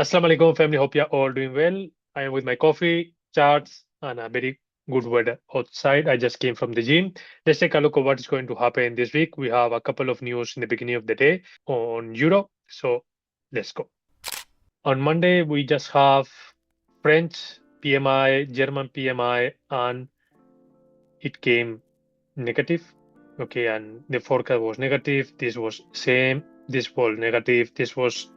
Assalamu alaikum family, hope you're all doing well. I am with my coffee, charts, and a very good weather outside. I just came from the gym. Let's take a look at what is going to happen this week. We have a couple of news in the beginning of the day on Euro. So let's go. On Monday, we just have French PMI, German PMI, and it came negative. Okay, and the forecast was negative. This was same. This was negative. This was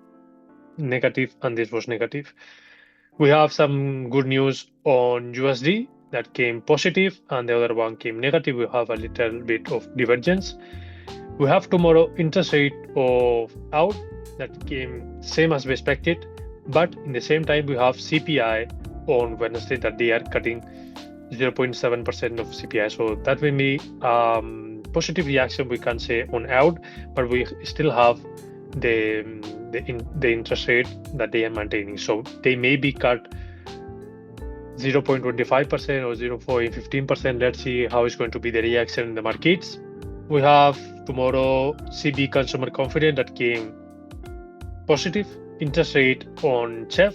negative, and this was negative. We have some good news on USD that came positive and the other one came negative. We have a little bit of divergence. We have tomorrow interest rate of out that came same as we expected, but in the same time we have CPI on Wednesday that they are cutting 0.7% of CPI. So that will be positive reaction we can say on out, but we still have the interest rate that they are maintaining. So they may be cut 0.25% or 0.15%. Let's see how it's going to be the reaction in the markets. We have tomorrow CB consumer confidence that came positive. Interest rate on CHEF,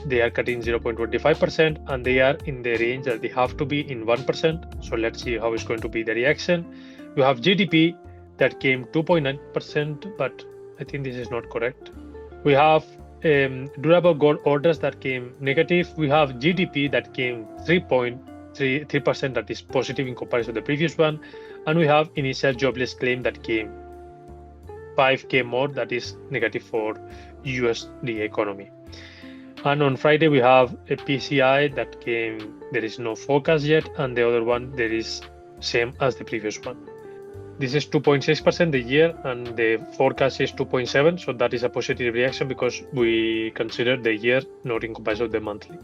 they are cutting 0.25% and they are in the range that they have to be in 1%. So let's see how it's going to be the reaction. You have GDP that came 2.9%, but I think this is not correct. We have durable gold orders that came negative. We have GDP that came 3.3%, that is positive in comparison to the previous one. And we have initial jobless claim that came 5K more, that is negative for USD economy. And on Friday, we have a PCI that came, there is no forecast yet, and the other one, there is same as the previous one. This is 2.6% the year, and the forecast is 2.7. So that is a positive reaction because we consider the year not in comparison to the monthly.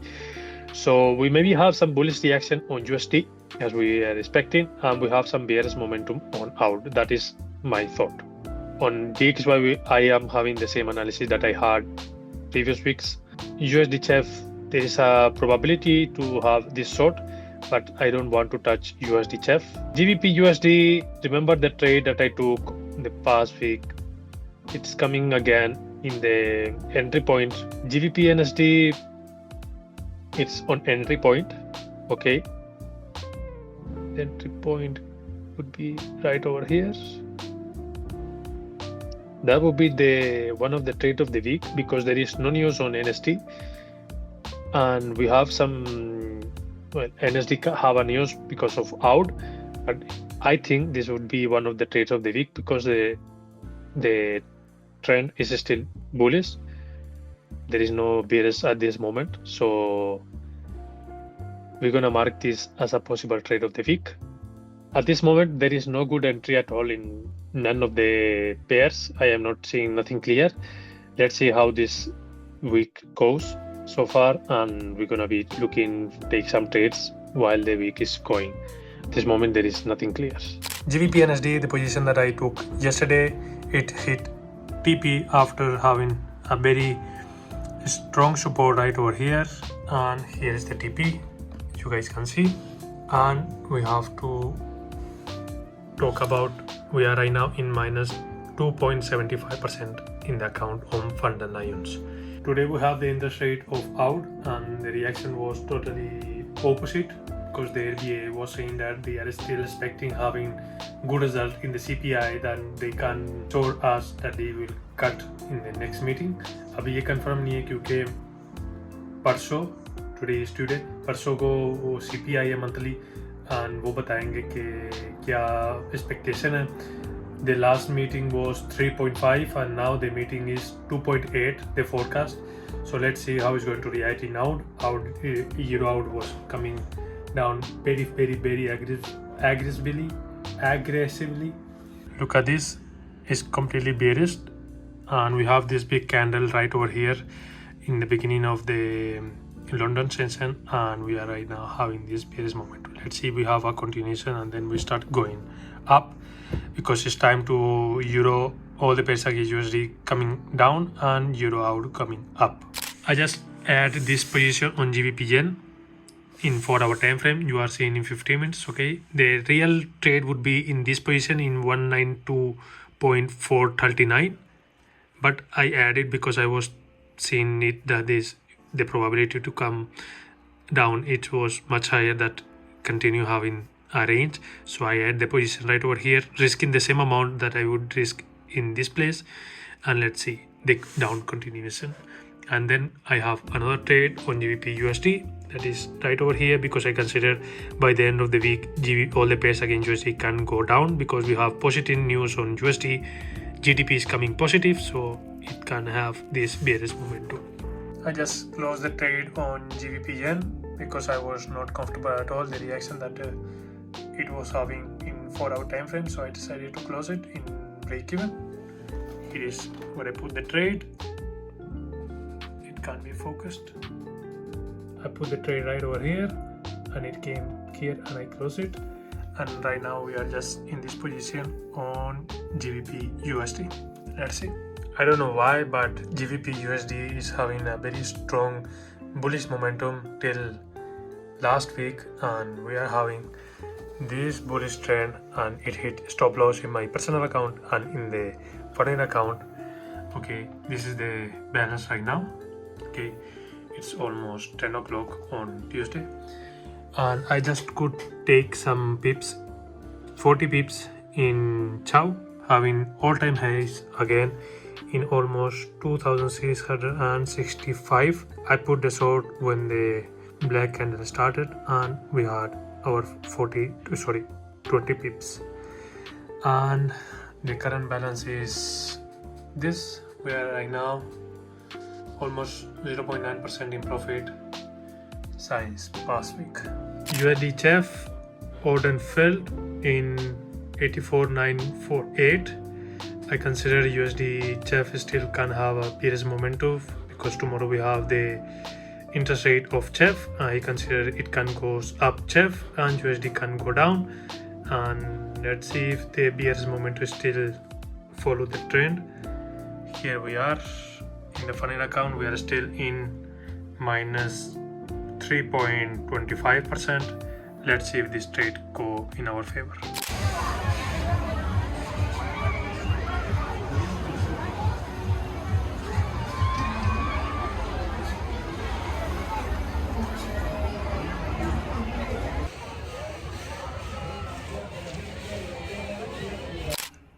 So we maybe have some bullish reaction on USD as we are expecting, and we have some bearish momentum on out. That is my thought. On DXY, I am having the same analysis that I had previous weeks. USD CHF, there is a probability to have this short, but I don't want to touch USD CHF. GBP USD, remember the trade that I took in the past week. It's coming again in the entry point. GBP NSD, it's on entry point. Okay. Entry point would be right over here. That would be the one of the trade of the week because there is no news on NSD, and we have some NSD have a news because of out, but I think this would be one of the trades of the week because the trend is still bullish. There is no bearish at this moment, so we're gonna mark this as a possible trade of the week. At this moment, there is no good entry at all in none of the pairs. I am not seeing nothing clear. Let's see how this week goes so far, and we're gonna be looking take some trades while the week is going. At this moment, there is nothing clear. GBP NSD, the position that I took yesterday, it hit TP after having a very strong support right over here, and here is the TP, you guys can see. And we have to talk about, we are right now in minus 2.75% in the account on FundedLions. Today we have the interest rate of out, and the reaction was totally opposite because the RBA was saying that they are still expecting having good result in the CPI, then they can show us that they will cut in the next meeting. अभी ये confirm नहीं है क्योंकि परसों, today is Tuesday, परसों को वो CPI है monthly, and वो बताएंगे कि क्या expectation है. The last meeting was 3.5 and now the meeting is 2.8, the forecast. So let's see how it's going to react in out. EURAUD was coming down very aggressively. Look at this, it's completely bearish, and we have this big candle right over here in the beginning of the London session, and we are right now having this bearish momentum. Let's see if we have a continuation and then we start going up, because it's time to euro, all the pairs against USD coming down and EURAUD coming up. I just add this position on GBP yen in 4-hour time frame. You are seeing in 15 minutes. Okay, the real trade would be in this position in 192.439, but I added because I was seen it that the probability to come down, it was much higher that continue having a range. So I add the position right over here, risking the same amount that I would risk in this place, and let's see the down continuation. And then I have another trade on GBP USD that is right over here, because I consider by the end of the week all the pairs against USD can go down, because we have positive news on USD. GDP is coming positive, so it can have this bearish momentum. I just closed the trade on GBP yen because I was not comfortable at all the reaction that it was having in 4-hour time frame, so I decided to close it in break even. Here is where I put the trade. It can't be focused. I put the trade right over here and it came here and I close it, and right now we are just in this position on GBP USD. Let's see. I don't know why, but GBP USD is having a very strong bullish momentum till last week, and we are having this bullish trend, and it hit stop loss in my personal account and in the foreign account. Okay, this is the balance right now. Okay, it's almost 10 o'clock on Tuesday, and I just could take some pips, 40 pips in Chow, having all-time highs again in almost 2665. I put the short when the black candle started, and we had our 20 pips, and the current balance is this. We are right now almost 0.9% in profit since past week. USD CHF odd and filled in 84,948. I consider USD CHF still can have a bearish momentum, because tomorrow we have the interest rate of CHF. I consider it can go up CHF and USD can go down, and let's see if the bearish momentum still follow the trend. Here we are in the foreign account. We are still in minus 3.25%. Let's see if this trade go in our favor.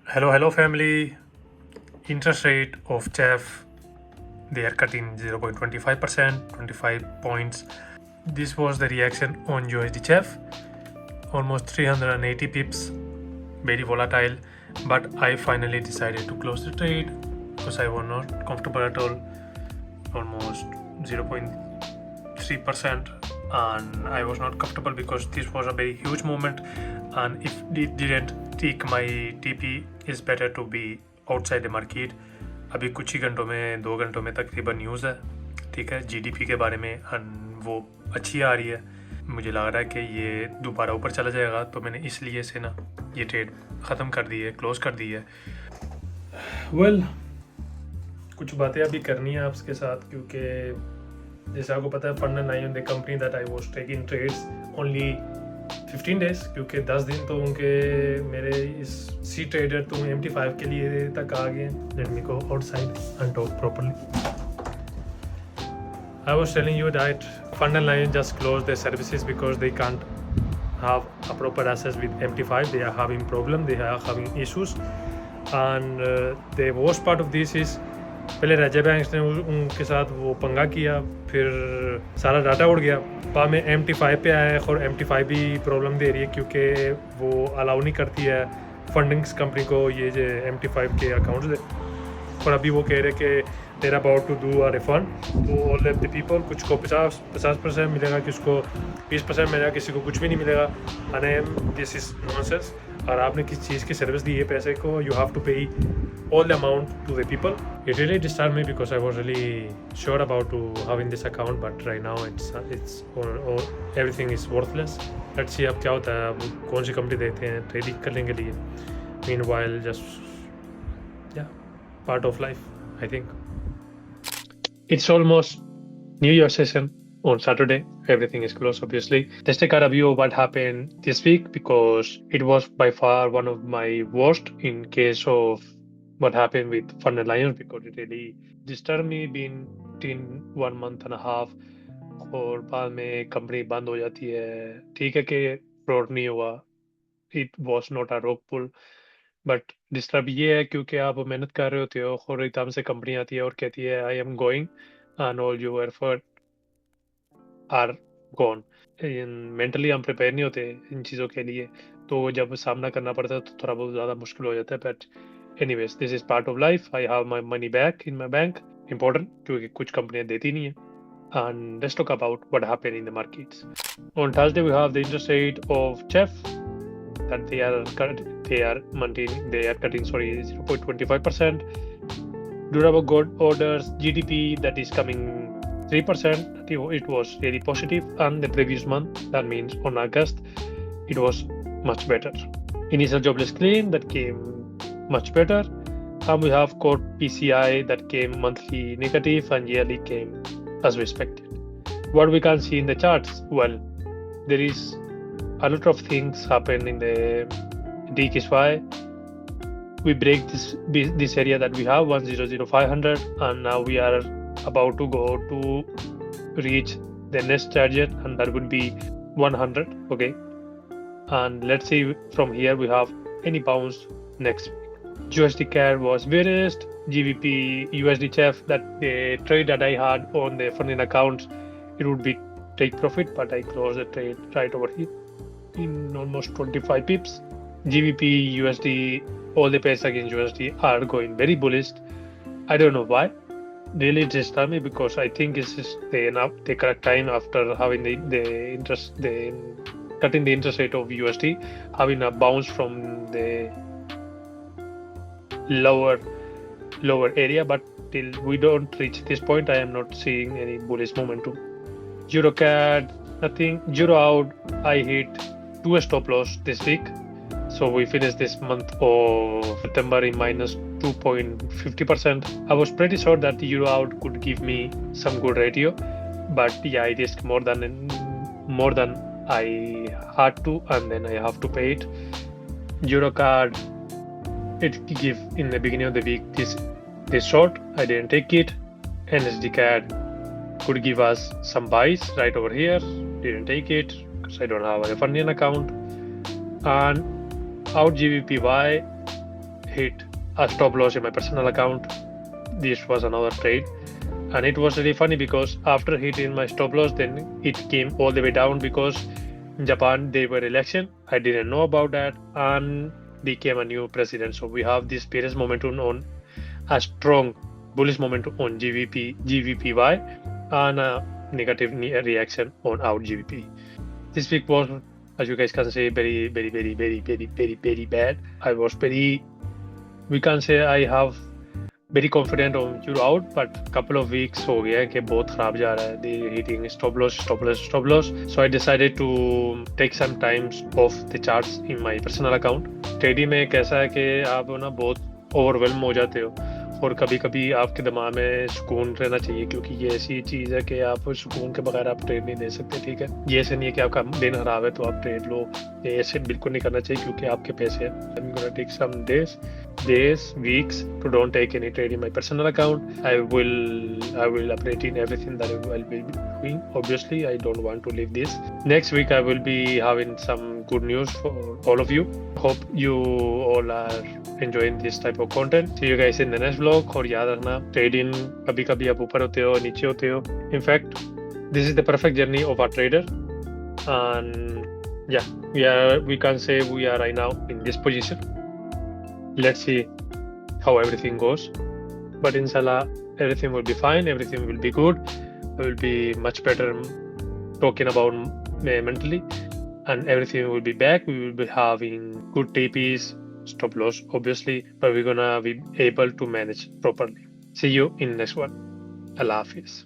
Hello family. Interest rate of CHF, they are cutting 0.25%, 25 points. This was the reaction on USD CHF, almost 380 pips, very volatile, but I finally decided to close the trade because I was not comfortable at all, almost 0.3%, and I was not comfortable because this was a very huge moment, and if it didn't take my TP, it's better to be outside the market. अभी कुछ ही घंटों में 2 घंटों में तकरीबन news है, ठीक है, जीडीपी के बारे में, एंड वो अच्छी आ रही है. मुझे लग रहा है कि ये दोबारा ऊपर चला जाएगा, तो मैंने इसलिए से ना ये ट्रेड ख़त्म कर दी है, क्लोज़ कर दी है. वेल, कुछ बातें अभी करनी है आपके साथ, क्योंकि जैसे आपको पता है FundedLions the company that I was taking trades only 15 days, क्योंकि 10 दिन तो उनके मेरे इस सी ट्रेडर तो MT5 के लिए तक आ गए. Let me go outside and talk properly. I was telling you that FundedLions just closed their services because they can't have a proper access with MT5. They are having problem, they are having issues, and the worst part of this is पहले राज्य bank ने उनके साथ वो पंगा किया, फिर सारा डाटा उड़ गया. बाद में MT5 पे आया और MT5 भी प्रॉब्लम दे रही है, क्योंकि वो अलाउ नहीं करती है फंडिंग्स कंपनी को ये जो MT5 के अकाउंट्स दे. और अभी वो कह रहे कि there about to do a refund to all of the people. कुछ को 50% मिलेगा, किसी को 20% मिलेगा, किसी को कुछ भी नहीं मिलेगा. And this is nonsense. और आपने किस चीज़ की सर्विस दी है पैसे को, यू हैव टू पे all the amount to the people. It really disturbed me because I was really sure about to having this account, but right now it's everything is worthless. Let's see अब क्या होता है, अब कौन सी company देते हैं trading करने के लिए. Meanwhile, just part of life, I think. It's almost New Year session on Saturday. Everything is closed, obviously. Let's take a review of what happened this week, because it was by far one of my worst in case of what happened with FundedLions, because it really disturbed me being in 1 month and a half और बाद में company बंद हो जाती है. ठीक है कि फ्रॉड नहीं हुआ, it was not a rug pull, but disturb ये है क्योंकि आप मेहनत कर रहे होते हो और एकदम से कंपनी आती है और कहती है I am going and all your effort are gone. Mentally हम प्रिपेयर नहीं होते इन चीज़ों के लिए, तो जब सामना करना पड़ता है तो थोड़ा बहुत ज़्यादा मुश्किल हो जाता है. But anyways, this is part of life. I have my money back in my bank. Important क्योंकि कुछ कंपनियां देती नहीं है. And let's talk about what happened in the markets. On Thursday, we have the interest rate of CHEF that they are maintaining. They are cutting 0.25%. Durable good orders GDP that is coming 3%. It was really positive, and the previous month, that means on August, it was much better. Initial jobless claim that came much better. And we have core PCI that came monthly negative and yearly came as we expected. What we can see in the charts, well, there is a lot of things happen in the DXY. We break this area that we have 100,500, and now we are about to go to reach the next target, and that would be 100. Okay, and let's see from here we have any bounce next week. USD CAD was bearish. GBP USD CHF, that the trade that I had on the funding account, it would be take profit, but I closed the trade right over here in almost 25 pips. GBP USD, all the pairs against USD are going very bullish. I don't know why. Really disturbed me because I think this is the correct time after having cutting the interest rate of USD, having a bounce from the lower area, but till we don't reach this point, I am not seeing any bullish momentum. EURAUD, nothing. EURAUD, I hit 2 stop loss this week, so we finished this month of September in minus 2.50%. I was pretty sure that EURAUD could give me some good ratio, but yeah, I risked more than I had to, and then I have to pay it. EURAUD, it gave in the beginning of the week this short. I didn't take it. NSD CAD could give us some buys right over here. Didn't take it because I don't have a funding account. And out GBPY hit a stop loss in my personal account. This was another trade, and it was really funny because after hitting my stop loss, then it came all the way down because in Japan there were election. I didn't know about that, and became a new president. So we have this bearish momentum on a strong bullish momentum on GBPY, and a negative reaction on our GBP. This week was, as you guys can say, very bad. I was we can say I have very confident on EURAUD, but couple of weeks हो गया कि बहुत खराब जा रहा है. They hitting stop loss. So I decided to take some times off the charts in my personal account. Trading में कैसा है कि आप ना बहुत ओवरवेल्म हो जाते हो, और कभी कभी आपके दिमाग में सुकून रहना चाहिए, क्योंकि ये ऐसी चीज़ है कि आप सुकून के बगैर आप ट्रेड नहीं दे सकते. ठीक है, ये ऐसे नहीं है कि आपका दिन खराब है तो आप ट्रेड लो, ये ऐसे बिल्कुल नहीं करना चाहिए क्योंकि आपके पैसे हैं. I'm gonna take some days, weeks to don't take any trade in my personal account. I will update in everything that I will be doing. Obviously, I don't want to leave this. Next week I will be having some good news for all of you. Hope you all are enjoying this type of content. See you guys in the next vlog. और याद रखना, trading कभी कभी आप ऊपर होते हो, नीचे होते हो. In fact, this is the perfect journey of a trader, and yeah, we can say we are right now in this position. Let's see how everything goes, but inshallah everything will be fine, everything will be good. I will be much better talking about mentally, and everything will be back. We will be having good TPs, stop loss obviously, but we're gonna be able to manage properly. See you in next one. Allah Hafiz.